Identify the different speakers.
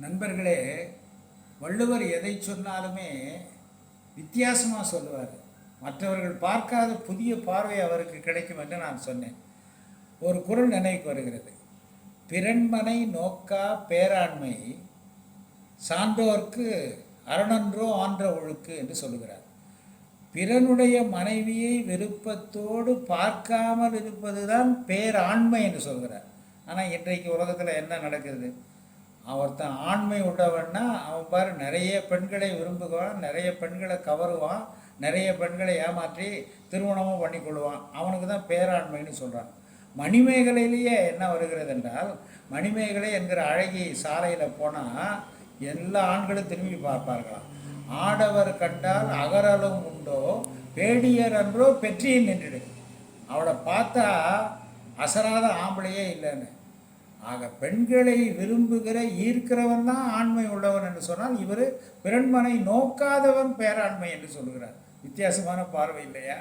Speaker 1: நண்பர்களே, வள்ளுவர் எதை சொன்னாலுமே வித்தியாசமாக சொல்லுவார். மற்றவர்கள் பார்க்காத புதிய பார்வை அவருக்கு கிடைக்கும் என்று நான் சொன்னேன். ஒரு குறள் நினைவுக்கு வருகிறது. பிறன்மனை நோக்கா பேராண்மை சான்றோர்க்கு அரணன்றோ ஆன்ற ஒழுக்கு என்று சொல்லுகிறார். பிறனுடைய மனைவியை விருப்பத்தோடு பார்க்காமல் இருப்பதுதான் பேராண்மை என்று சொல்கிறார். ஆனால் இன்றைக்கு உலகத்தில் என்ன நடக்கிறது? ஒருத்தன் ஆண்மை உள்ளவன்னா அவன் பாரு நிறைய பெண்களை விரும்புவான், நிறைய பெண்களை கவருவான், நிறைய பெண்களை ஏமாற்றி திருமணமும் பண்ணி கொள்வான். அவனுக்கு தான் பேராண்மைன்னு சொல்கிறான். மணிமேகலையிலேயே என்ன வருகிறது என்றால், மணிமேகலை என்கிற அழகி சாலையில் போனால் எல்லா ஆண்களும் திரும்பி பார்ப்பார்களாம். ஆடவர் கண்டால் அகரலும் உண்டோ பேடியர் அன்றோ பெற்றியில் நின்றுடு. அவளை பார்த்தா அசராத ஆம்பளையே இல்லைன்னு. ஆக பெண்களை விரும்புகிற ஈர்க்கிறவன் தான் ஆண்மை உள்ளவன் என்று சொன்னால், இவர் பிறன்மனை நோக்காதவன் பேராண்மை என்று சொல்கிறார். வித்தியாசமான பார்வை இல்லையா?